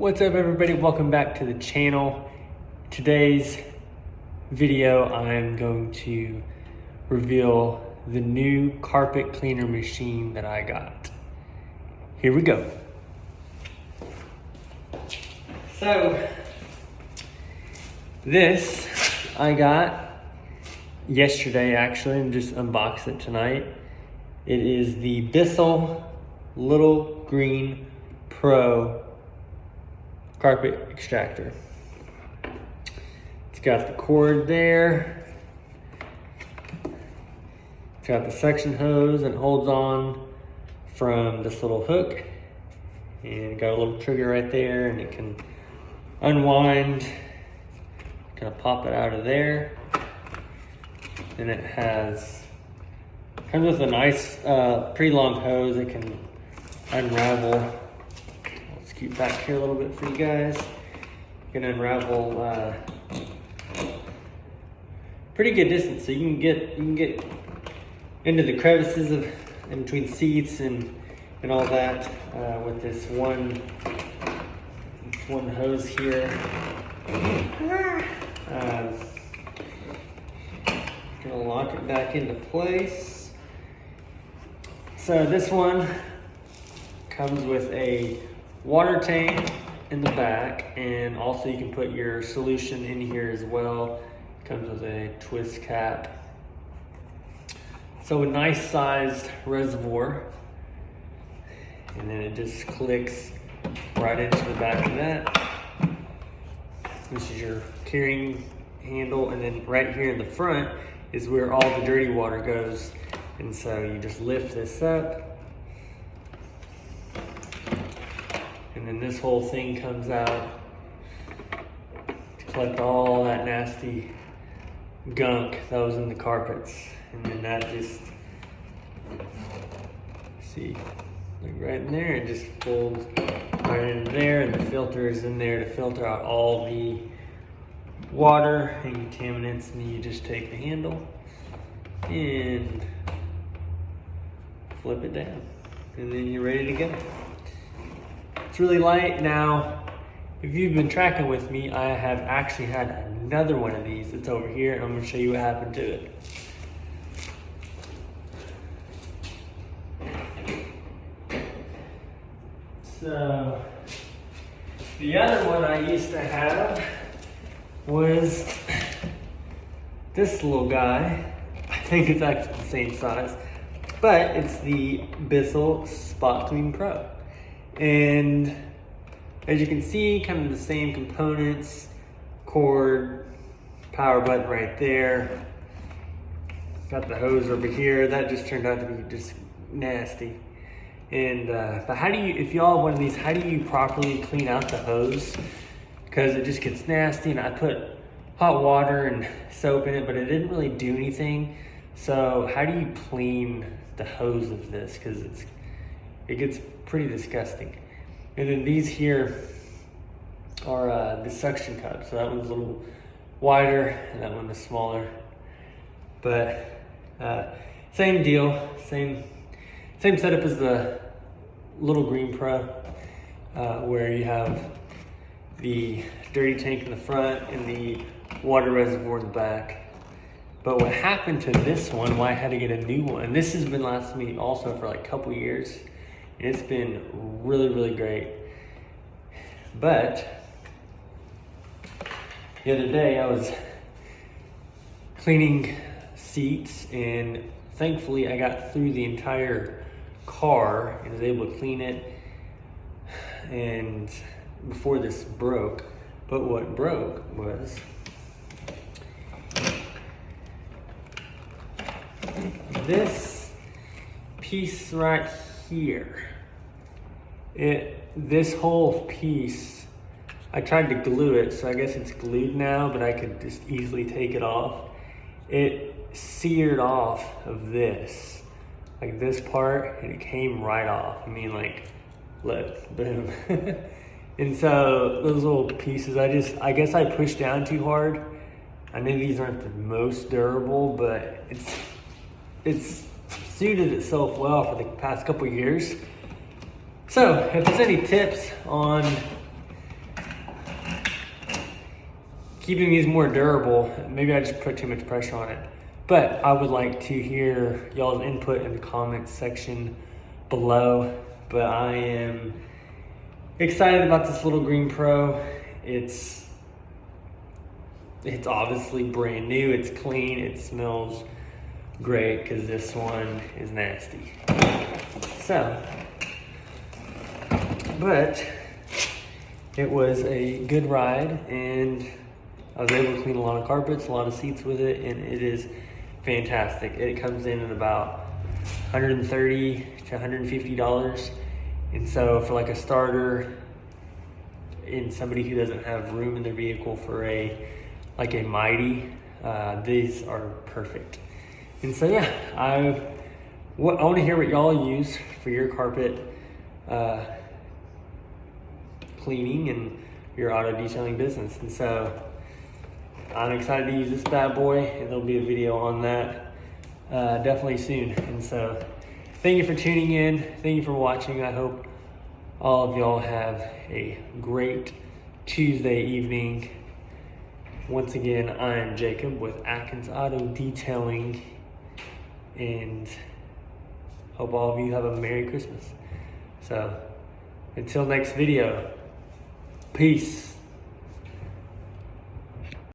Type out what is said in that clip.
What's up everybody, welcome back to the channel. Today's video I'm going to reveal the new carpet cleaner machine that I got. Here we go. So this I got yesterday actually, and just unboxed it tonight. It is the Bissell Little Green Pro carpet extractor. It's got the cord there. It's got the suction hose that holds on from this little hook, and it got a little trigger right there, and it can unwind, kind of pop it out of there. And it comes with a nice, pretty long hose. It can unravel. Scoot back here a little bit for you guys. You can unravel pretty good distance, so you can get into the crevices in between seats and all that with this one hose here. Gonna lock it back into place. So this one comes with a water tank in the back, and also you can put your solution in here as well. It comes with a twist cap. So a nice sized reservoir, and then it just clicks right into the back of that. This is your carrying handle, and then right here in the front is where all the dirty water goes. And so you just lift this up, and then this whole thing comes out to collect all that nasty gunk that was in the carpets. And then that just, see, like right in there, it just folds right in there, and the filter is in there to filter out all the water and contaminants. And then you just take the handle and flip it down, and then you're ready to go. It's really light. Now, if you've been tracking with me, I have actually had another one of these. It's over here, and I'm gonna show you what happened to it. So, the other one I used to have was this little guy. I think it's actually the same size, but it's the Bissell Spot Clean Pro. And as you can see, kind of the same components, cord, power button right there. Got the hose over here. That just turned out to be just nasty. And but how do you, if y'all have one of these, how do you properly clean out the hose? Because it just gets nasty, and I put hot water and soap in it, but it didn't really do anything. So how do you clean the hose of this? Because it gets pretty disgusting. And then these here are the suction cups. So that one's a little wider, and that one is smaller. But same deal, same setup as the Little Green Pro, where you have the dirty tank in the front and the water reservoir in the back. But what happened to this one, why I had to get a new one, and this has been lasting me also for like a couple years, and it's been really, really great. But the other day I was cleaning seats, and thankfully I got through the entire car and was able to clean it, and before this broke. But what broke was this piece right here. This whole piece, I tried to glue it, so I guess it's glued now, but I could just easily take it off. It seared off of this, like this part, and it came right off. I mean, like, look, boom. And so those little pieces, I guess I pushed down too hard. I know these aren't the most durable, but it's suited itself well for the past couple years. So if there's any tips on keeping these more durable. Maybe I just put too much pressure on it. But I would like to hear y'all's input in the comments section below. But I am excited about this little Green Pro. It's obviously brand new, it's clean, it smells great, because this one is nasty. So, but it was a good ride, and I was able to clean a lot of carpets, a lot of seats with it, and it is fantastic. It comes in at about $130 to $150. And so for like a starter, and somebody who doesn't have room in their vehicle for a Mighty, these are perfect. And so yeah, I want to hear what y'all use for your carpet cleaning and your auto detailing business. And so I'm excited to use this bad boy, and there'll be a video on that definitely soon. And so thank you for tuning in. Thank you for watching. I hope all of y'all have a great Tuesday evening. Once again, I am Jacob with Atkins Auto Detailing, and hope all of you have a Merry Christmas. So until next video, peace.